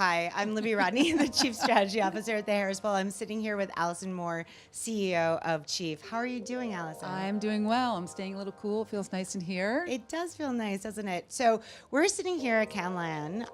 Hi, I'm Libby Rodney, the Chief Strategy Officer at the Harris Poll. I'm sitting here with Alison Moore, CEO of Chief. How are you doing, Alison? I'm doing well. I'm staying a little cool. It feels nice in here. It does feel nice, doesn't it? So we're sitting here at Cannes,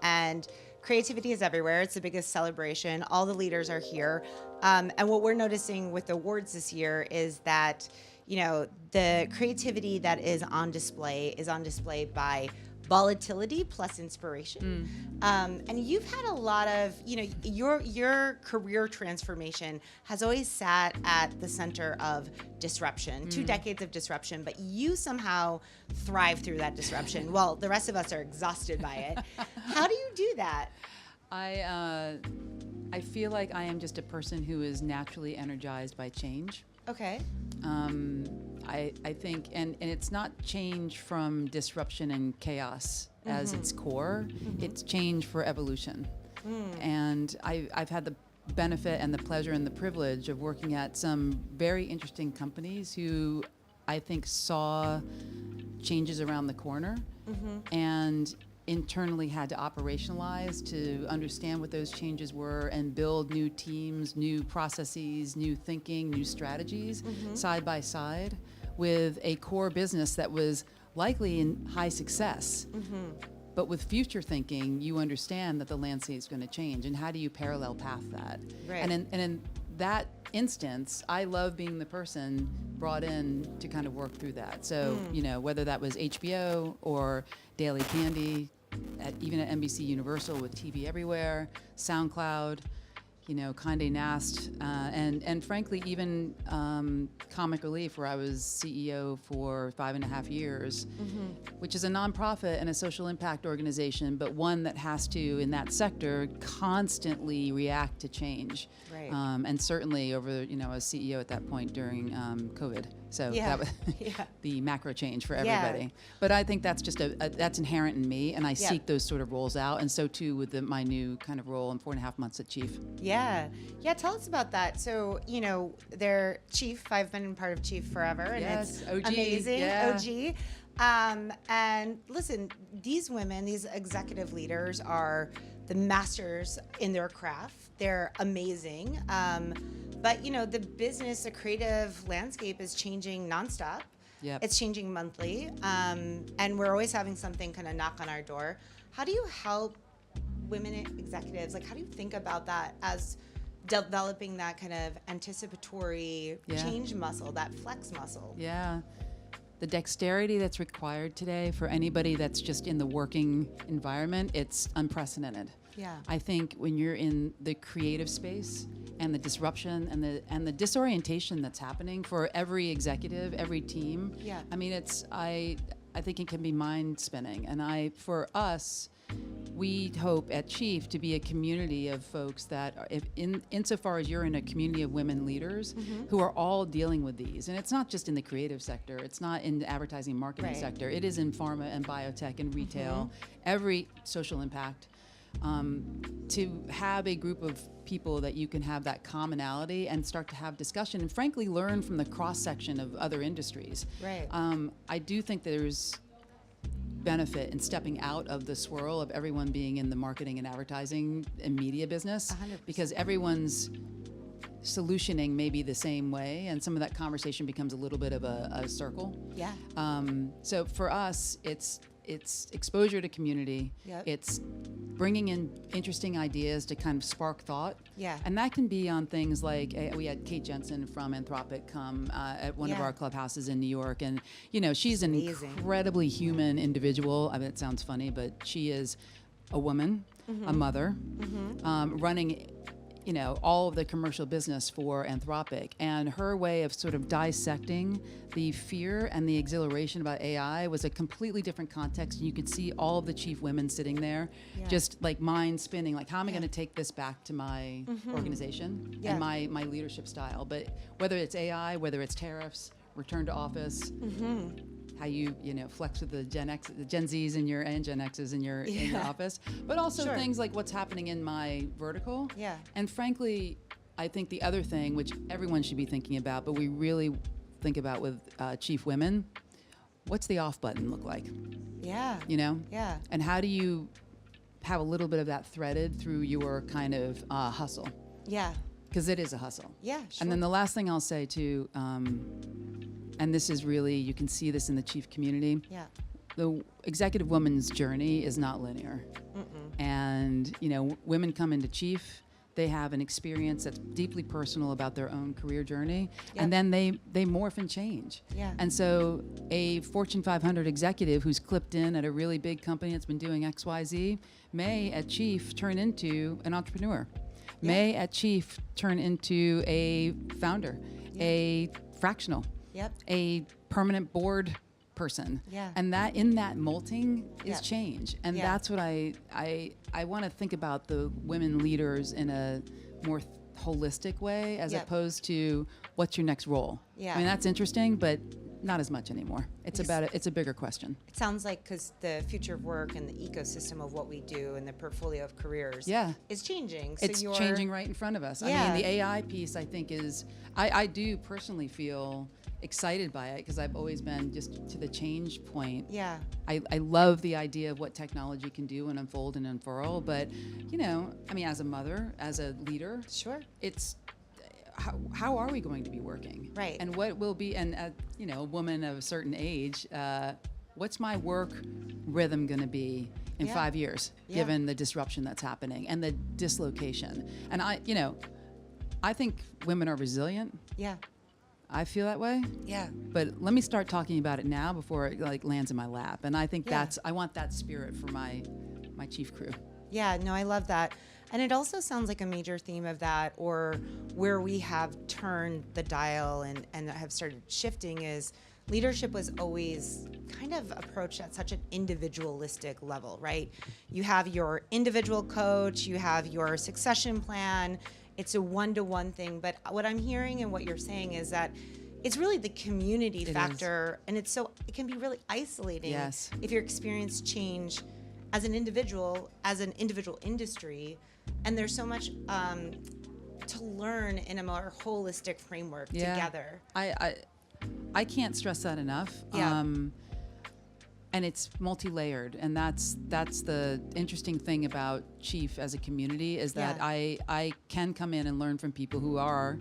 and creativity is everywhere. It's the biggest celebration. All the leaders are here. And what we're noticing with the awards this year is that, the creativity that is on display by volatility plus inspiration. And you've had a lot of, your career transformation has always sat at the center of disruption, 2 decades of disruption, but you somehow thrive through that disruption. Well, the rest of us are exhausted by it. How do you do that? I feel like I am just a person who is naturally energized by change. Okay. I think, and it's not change from disruption and chaos as its core. It's change for evolution. And I've had the benefit and the pleasure and the privilege of working at some very interesting companies who I think saw changes around the corner and internally had to operationalize to understand what those changes were and build new teams, new processes, new thinking, new strategies side by side with a core business that was likely in high success. But with future thinking, you understand that the landscape is going to change, and how do you parallel path that? Right. And in that instance, I love being the person brought in to kind of work through that. So, whether that was HBO or Daily Candy, even at NBC Universal with TV Everywhere, SoundCloud, Condé Nast, and frankly, even Comic Relief, where I was CEO for 5.5 years, which is a nonprofit and a social impact organization, but one that has to, in that sector, constantly react to change. Right. And certainly over, I was CEO at that point during COVID. So that was the macro change for everybody. Yeah. But I think that's just that's inherent in me, and I seek those sort of roles out, and so too with my new kind of role in 4.5 months at Chief. Yeah. Tell us about that. So, they're Chief. I've been part of Chief forever, and Yes, it's OG. amazing. Yeah. OG. And listen, these women, these executive leaders, are the masters in their craft. They're amazing. But the business, the creative landscape is changing nonstop. Yep. It's changing monthly, and we're always having something kind of knock on our door. How do you help women executives? How do you think about that as developing that kind of anticipatory change muscle, that flex muscle? Yeah. The dexterity that's required today for anybody that's just in the working environment, it's unprecedented. Yeah. I think when you're in the creative space and the disruption and the disorientation that's happening for every executive, every team. Yeah. I mean, I think it can be mind spinning. And for us, we hope at Chief to be a community of folks that are, insofar as you're in a community of women leaders who are all dealing with these. And it's not just in the creative sector. It's not in the advertising marketing sector. It is in pharma and biotech and retail, every social impact. To have a group of people that you can have that commonality and start to have discussion and frankly learn from the cross-section of other industries. Right. I do think there's benefit in stepping out of the swirl of everyone being in the marketing and advertising and media business 100%. because everyone's solutioning may be the same way, and some of that conversation becomes a little bit of a circle. Yeah. So for us, it's exposure to community. Yep. It's bringing in interesting ideas to kind of spark thought. Yeah. And that can be on things like, we had Kate Jensen from Anthropic come at one of our clubhouses in New York. And, she's an incredibly human individual. I mean, it sounds funny, but she is a woman, a mother, running all of the commercial business for Anthropic, and her way of sort of dissecting the fear and the exhilaration about AI was a completely different context. And you could see all of the chief women sitting there, just like mind spinning, like how am I going to take this back to my organization and my leadership style? But whether it's AI, whether it's tariffs, return to office, how you flex with the Gen Zs and Gen Xs in your office, but also things like what's happening in my vertical. Yeah. And frankly, I think the other thing, which everyone should be thinking about, but we really think about with chief women, what's the off button look like? Yeah. Yeah. Yeah. And how do you have a little bit of that threaded through your kind of hustle. Yeah. Because it is a hustle. Yeah, sure. And then the last thing I'll say too, and this is really, you can see this in the chief community. Yeah. The executive woman's journey is not linear. And, you know, women come into chief, they have an experience that's deeply personal about their own career journey, and then they morph and change. Yeah. And so a Fortune 500 executive who's clipped in at a really big company that's been doing XYZ may at chief turn into an entrepreneur, may at chief turn into a founder, a fractional, a permanent board person. And that in that molting is change. And that's what I want to think about the women leaders in a more holistic way, as opposed to what's your next role. I mean, that's interesting, but not as much anymore. It's a bigger question. It sounds like because the future of work and the ecosystem of what we do and the portfolio of careers is changing. So it's changing right in front of us. I mean, the AI piece, I think, is, I do personally feel excited by it because I've always been just to the change point. I love the idea of what technology can do and unfold and unfurl, but, you know, I mean, as a mother, as a leader, it's, how are we going to be working? Right. And what will be, and you know, a woman of a certain age, what's my work rhythm going to be in 5 years, given the disruption that's happening and the dislocation? And I think women are resilient. I feel that way. But let me start talking about it now before it like lands in my lap. And I think I want that spirit for my chief crew. Yeah, no, I love that. And it also sounds like a major theme of that, or where we have turned the dial and have started shifting, is leadership was always kind of approached at such an individualistic level, right? You have your individual coach, you have your succession plan. It's a one-to-one thing. But what I'm hearing and what you're saying is that it's really the community factor, and it can be really isolating if your experience change as an individual industry. And there's so much to learn in a more holistic framework together. I can't stress that enough. And it's multi-layered, and that's the interesting thing about Chief as a community, is that I can come in and learn from people who are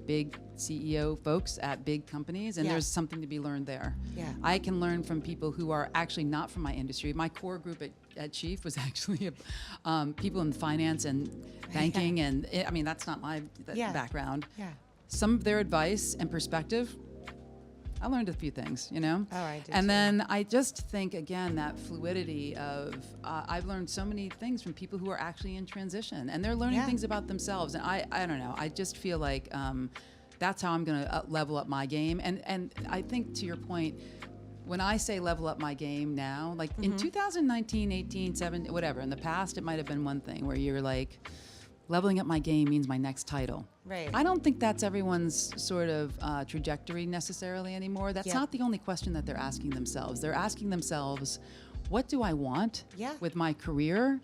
big CEO folks at big companies, and there's something to be learned there. I can learn from people who are actually not from my industry. My core group at Chief was actually people in finance and banking, and I mean, that's not my background. Some of their advice and perspective, I learned a few things, you know? Oh, I did and too. then I just think, again, that fluidity of, I've learned so many things from people who are actually in transition, and they're learning things about themselves. And I don't know, I just feel like that's how I'm gonna level up my game. And I think, to your point, when I say level up my game now, like in 2019, 18, 17, whatever, in the past, it might have been one thing where you're like, leveling up my game means my next title. Right. I don't think that's everyone's sort of trajectory necessarily anymore. That's not the only question that they're asking themselves. They're asking themselves, what do I want with my career?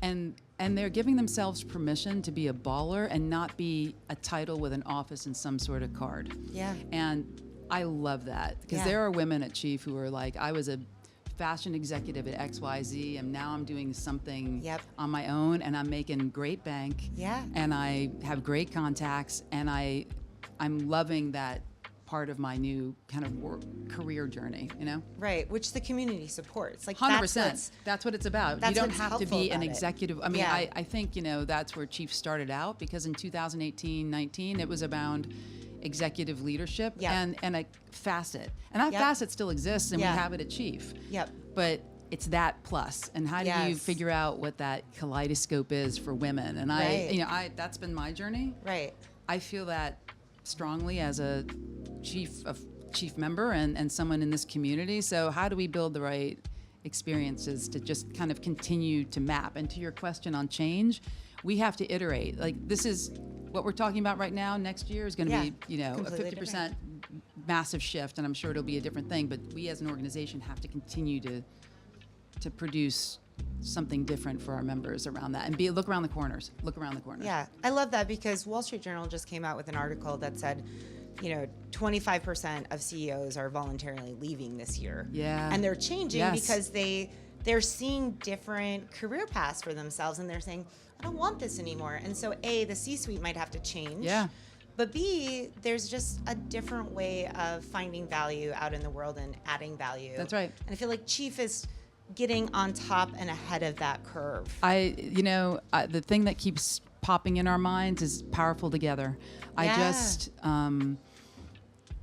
And they're giving themselves permission to be a baller and not be a title with an office and some sort of card. And I love that, because there are women at Chief who are like, I was a fashion executive at XYZ, and now I'm doing something on my own, and I'm making great bank, and I have great contacts, and I'm loving that part of my new kind of career journey, you know? Right, which the community supports. Like 100%. That's what it's about. You don't have to be an executive. I mean, Yeah. I think, you know, that's where Chief started out, because in 2018, 19, it was about executive leadership and a facet. And that facet still exists, and we have it at Chief. But it's that plus. And how do you figure out what that kaleidoscope is for women? And that's been my journey. Right. I feel that strongly as a chief member and someone in this community. So how do we build the right experiences to just kind of continue to map? And to your question on change, we have to iterate. Like, this is what we're talking about right now. Next year is going to be, you know, a 50% massive shift, and I'm sure it'll be a different thing. But we as an organization have to continue to produce something different for our members around that, and look around the corners. Yeah, I love that, because Wall Street Journal just came out with an article that said, you know, 25% of CEOs are voluntarily leaving this year. And they're changing because they they're seeing different career paths for themselves, and they're saying, I don't want this anymore. And so A, the C-suite might have to change. Yeah. But B, there's just a different way of finding value out in the world and adding value. That's right. And I feel like Chief is getting on top and ahead of that curve. The thing that keeps popping in our minds is powerful together. Yeah.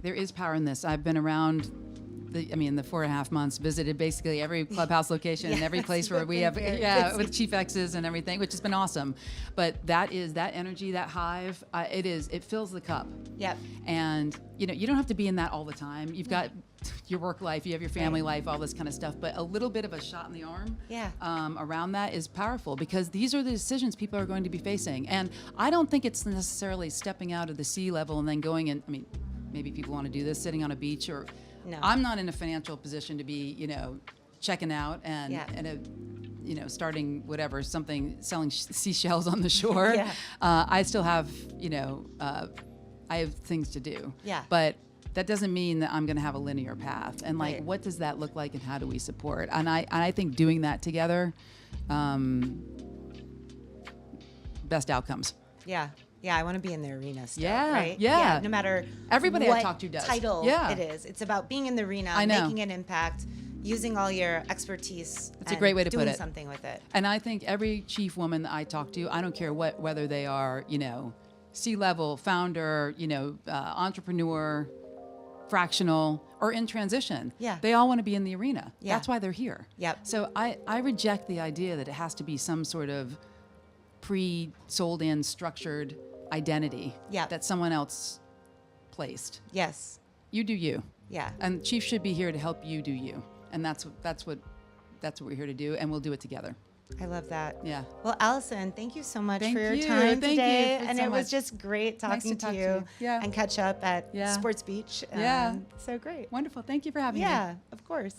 There is power in this. I've been around the 4.5 months, visited basically every clubhouse location and every place where we have, with Chief X's and everything, which has been awesome. But that energy, that hive, it fills the cup. Yep. And, you don't have to be in that all the time. You've got your work life, you have your family life, all this kind of stuff. But a little bit of a shot in the arm around that is powerful, because these are the decisions people are going to be facing. And I don't think it's necessarily stepping out of the sea level and then going in. I mean, maybe people want to do this sitting on a beach, or no. I'm not in a financial position to be, checking out and starting whatever, something, selling seashells on the shore. Yeah. I still have, I have things to do. Yeah. But that doesn't mean that I'm going to have a linear path. And what does that look like, and how do we support? And I think doing that together, best outcomes. Yeah. Yeah, I want to be in the arena still, Yeah, right? yeah. No matter Everybody what I talk to does. title Yeah. it is. It's about being in the arena, I know. making an impact, using all your expertise. It's a great way to put doing it. something with it. And I think every chief woman that I talk to, I don't care whether they are, C-level, founder, entrepreneur, fractional, or in transition. Yeah. They all want to be in the arena. Yeah. That's why they're here. Yep. So I reject the idea that it has to be some sort of pre-sold in structured identity that someone else placed. Yes. You do you. Yeah. And Chief should be here to help you do you. And that's what we're here to do, and we'll do it together. I love that. Yeah. Well, Allison, thank you so much Thank for your you. time Thank today. you And so it was much. just great talking Nice to talk to you you. Yeah. and catch up at Yeah. Sports Beach. Yeah. So great. Wonderful. Thank you for having me. Yeah, of course.